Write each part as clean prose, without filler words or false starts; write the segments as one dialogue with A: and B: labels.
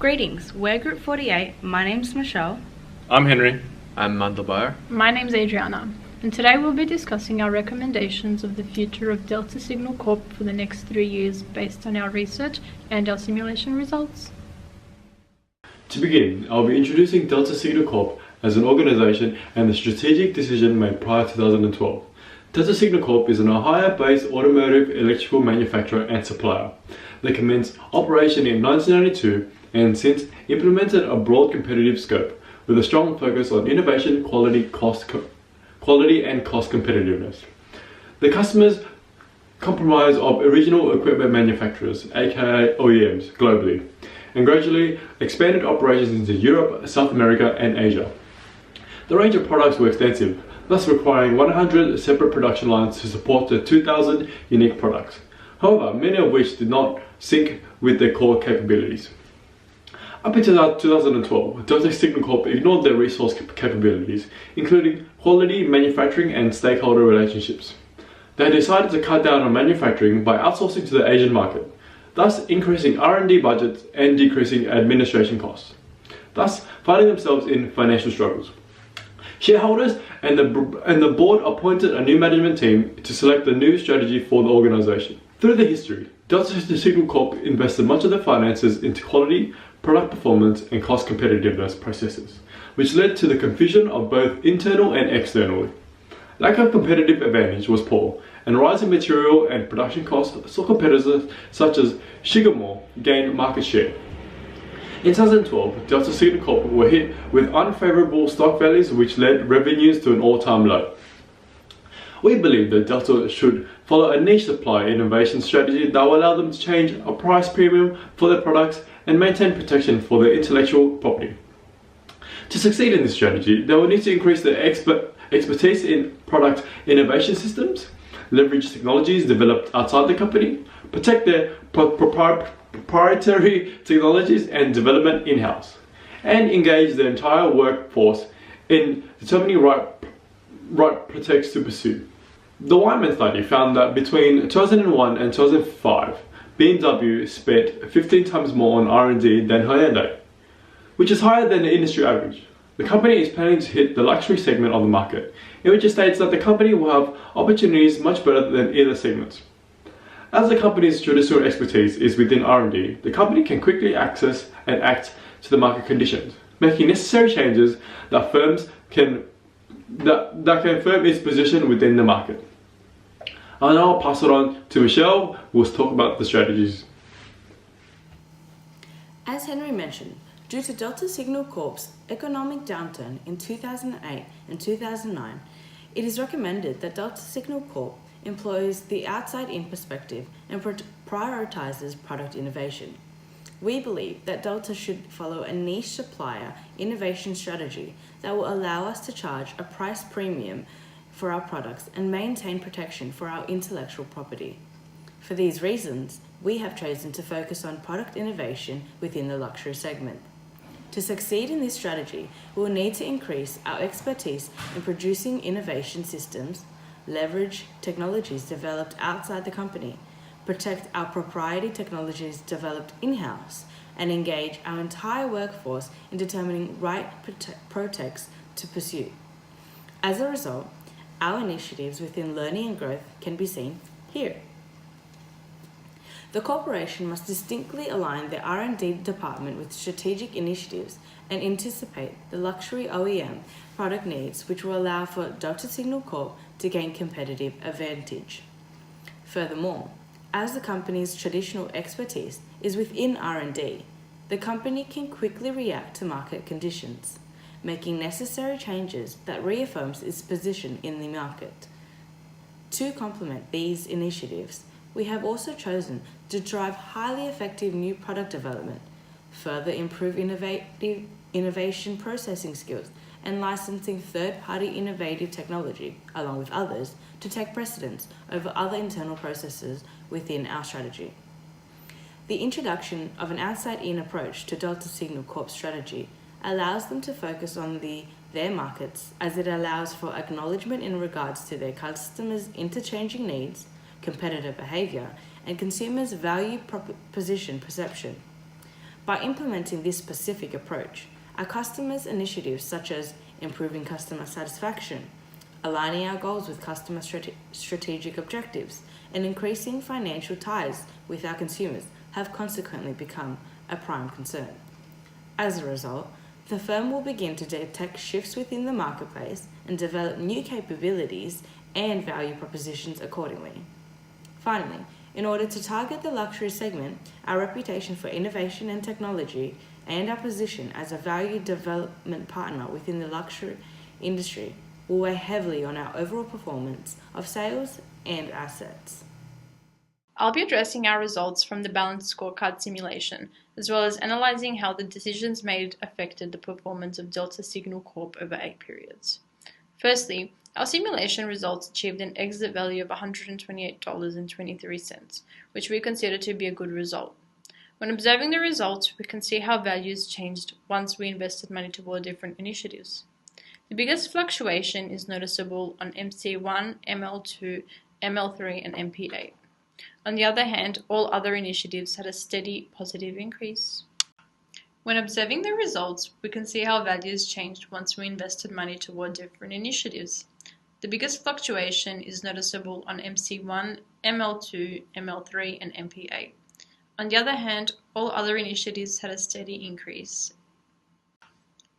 A: Greetings, we're Group 48. My name's Michelle.
B: I'm Henry.
C: I'm Mandalbar.
D: My name's Adriana, and today we'll be discussing our recommendations of the future of Delta Signal Corp for the next 3 years based on our research and our simulation results.
B: To begin, I'll be introducing Delta Signal Corp as an organization and the strategic decision made prior to 2012. Delta Signal Corp is an Ohio-based automotive electrical manufacturer and supplier. They commenced operation in 1992 and since implemented a broad competitive scope with a strong focus on innovation, quality and cost competitiveness. The customers comprise of original equipment manufacturers, aka OEMs, globally, and gradually expanded operations into Europe, South America and Asia. The range of products were extensive, thus requiring 100 separate production lines to support the 2,000 unique products. However, many of which did not sync with their core capabilities. Up until 2012, Delta Signal Corp ignored their resource capabilities, including quality, manufacturing and stakeholder relationships. They decided to cut down on manufacturing by outsourcing to the Asian market, thus increasing R&D budgets and decreasing administration costs, thus finding themselves in financial struggles. Shareholders and the board appointed a new management team to select a new strategy for the organization. Through the history, Delta Signal Corp invested much of their finances into quality, product performance and cost competitiveness processes, which led to the confusion of both internal and externally. Lack of competitive advantage was poor, and rising material and production costs saw competitors such as Shigamore gain market share. In 2012, Delta Signal Corp were hit with unfavorable stock values which led revenues to an all-time low. We believe that Delta should follow a niche supply innovation strategy that will allow them to change a price premium for their products and maintain protection for their intellectual property. To succeed in this strategy, they will need to increase their expertise in product innovation systems, leverage technologies developed outside the company, protect their proprietary technologies and development in-house, and engage the entire workforce in determining right projects to pursue. The Wyman study found that between 2001 and 2005, BMW spent 15 times more on R&D than Hyundai, which is higher than the industry average. The company is planning to hit the luxury segment of the market, in which it states that the company will have opportunities much better than either segments. As the company's traditional expertise is within R&D, the company can quickly access and act to the market conditions, making necessary changes that can firm its position within the market. I'll now pass it on to Michelle, who will talk about the strategies.
A: As Henry mentioned, due to Delta Signal Corp's economic downturn in 2008 and 2009, it is recommended that Delta Signal Corp employs the outside-in perspective and prioritizes product innovation. We believe that Delta should follow a niche supplier innovation strategy that will allow us to charge a price premium for our products and maintain protection for our intellectual property. For these reasons, we have chosen to focus on product innovation within the luxury segment. To succeed in this strategy, we will need to increase our expertise in producing innovation systems, leverage technologies developed outside the company, protect our proprietary technologies developed in-house, and engage our entire workforce in determining right projects to pursue. As a result, our initiatives within learning and growth can be seen here. The corporation must distinctly align the R&D department with strategic initiatives and anticipate the luxury OEM product needs, which will allow for Delta Signal Corp to gain competitive advantage. Furthermore, as the company's traditional expertise is within R&D, the company can quickly react to market conditions, making necessary changes that reaffirms its position in the market. To complement these initiatives, we have also chosen to drive highly effective new product development, further improve innovation processing skills, and licensing third-party innovative technology, along with others, to take precedence over other internal processes within our strategy. The introduction of an outside-in approach to Delta Signal Corp's strategy allows them to focus on their markets, as it allows for acknowledgement in regards to their customers' interchanging needs, competitive behavior, and consumers' value proposition perception. By implementing this specific approach, our customers' initiatives such as improving customer satisfaction, aligning our goals with customer strategic objectives, and increasing financial ties with our consumers have consequently become a prime concern. As a result, the firm will begin to detect shifts within the marketplace and develop new capabilities and value propositions accordingly. Finally, in order to target the luxury segment, our reputation for innovation and technology and our position as a value development partner within the luxury industry will weigh heavily on our overall performance of sales and assets.
D: I'll be addressing our results from the balanced scorecard simulation, as well as analyzing how the decisions made affected the performance of Delta Signal Corp over 8 periods. Firstly, our simulation results achieved an exit value of $128.23, which we consider to be a good result. When observing the results, we can see how values changed once we invested money toward different initiatives. The biggest fluctuation is noticeable on MC1, ML2, ML3, and MP8. On the other hand, all other initiatives had a steady positive increase. When observing the results, we can see how values changed once we invested money toward different initiatives. The biggest fluctuation is noticeable on MC1, ML2, ML3, and MP8. On the other hand, all other initiatives had a steady increase.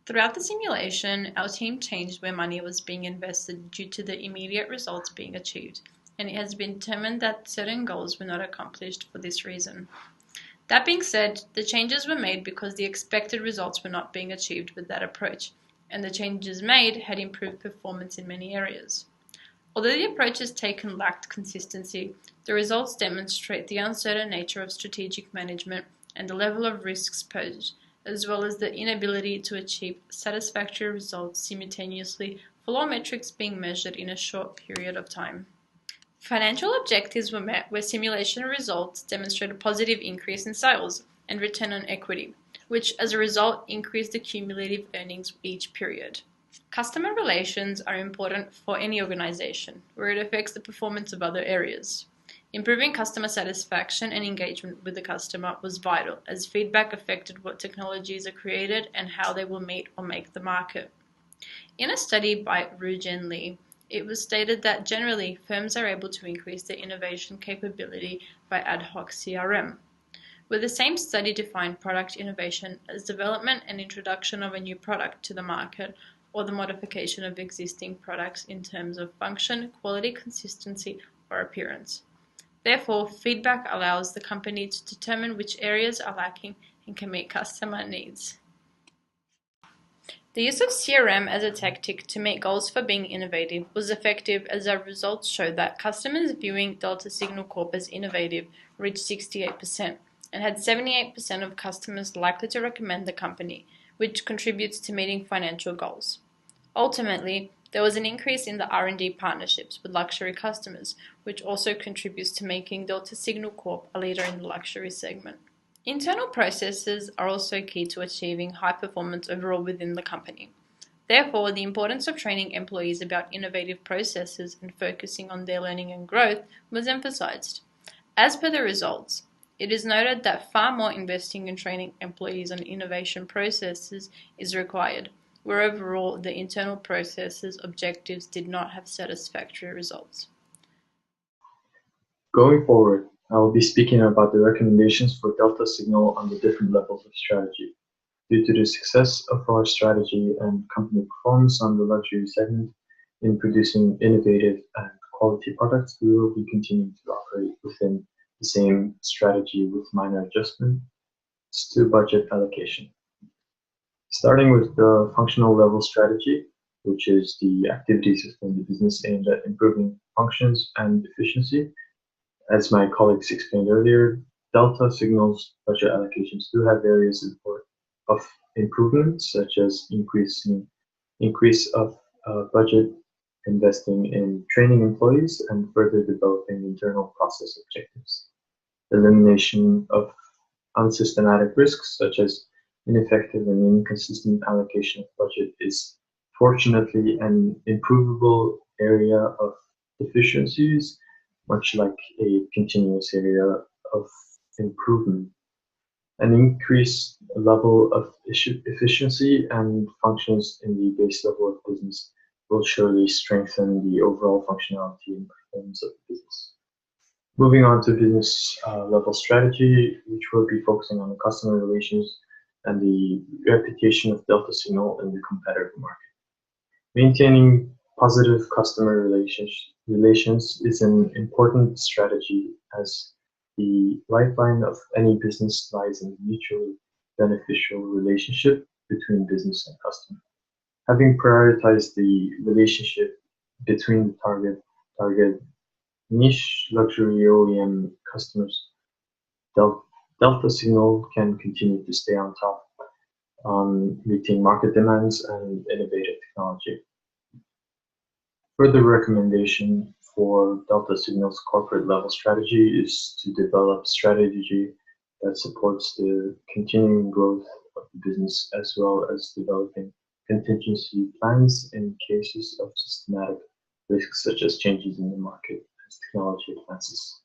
D: Throughout the simulation, our team changed where money was being invested due to the immediate results being achieved, and it has been determined that certain goals were not accomplished for this reason. That being said, the changes were made because the expected results were not being achieved with that approach, and the changes made had improved performance in many areas. Although the approaches taken lacked consistency, the results demonstrate the uncertain nature of strategic management and the level of risks posed, as well as the inability to achieve satisfactory results simultaneously for all metrics being measured in a short period of time. Financial objectives were met where simulation results demonstrate a positive increase in sales and return on equity, which as a result increased the cumulative earnings each period. Customer relations are important for any organization, where it affects the performance of other areas. Improving customer satisfaction and engagement with the customer was vital, as feedback affected what technologies are created and how they will meet or make the market. In a study by Rugen Lee, it was stated that generally firms are able to increase their innovation capability by ad hoc CRM. Where the same study defined product innovation as development and introduction of a new product to the market or the modification of existing products in terms of function, quality, consistency, or appearance. Therefore, feedback allows the company to determine which areas are lacking and can meet customer needs. The use of CRM as a tactic to meet goals for being innovative was effective, as our results showed that customers viewing Delta Signal Corp as innovative reached 68% and had 78% of customers likely to recommend the company, which contributes to meeting financial goals. Ultimately, there was an increase in the R&D partnerships with luxury customers, which also contributes to making Delta Signal Corp a leader in the luxury segment. Internal processes are also key to achieving high performance overall within the company. Therefore, the importance of training employees about innovative processes and focusing on their learning and growth was emphasized. As per the results, it is noted that far more investing in training employees on innovation processes is required, where overall the internal processes objectives did not have satisfactory results.
C: Going forward, I will be speaking about the recommendations for Delta Signal on the different levels of strategy. Due to the success of our strategy and company performance on the luxury segment in producing innovative and quality products, we will be continuing to operate within the same strategy with minor adjustments to budget allocation. Starting with the functional level strategy, which is the activities within the business aimed at improving functions and efficiency. As my colleagues explained earlier, Delta Signal's budget allocations do have areas of improvement, such as increase of budget investing in training employees and further developing internal process objectives. Elimination of unsystematic risks, such as ineffective and inconsistent allocation of budget, is fortunately an improvable area of efficiencies, much like a continuous area of improvement. An increased level of efficiency and functions in the base level of business will surely strengthen the overall functionality and performance of the business. Moving on to business level strategy, which will be focusing on the customer relations and the reputation of Delta Signal in the competitive market. Maintaining positive customer relations is an important strategy, as the lifeline of any business lies in the mutually beneficial relationship between business and customer. Having prioritized the relationship between the target niche luxury OEM customers, Delta Signal can continue to stay on top on meeting market demands and innovative technology. Further recommendation for Delta Signal's corporate level strategy is to develop strategy that supports the continuing growth of the business, as well as developing contingency plans in cases of systematic risks such as changes in the market as technology advances.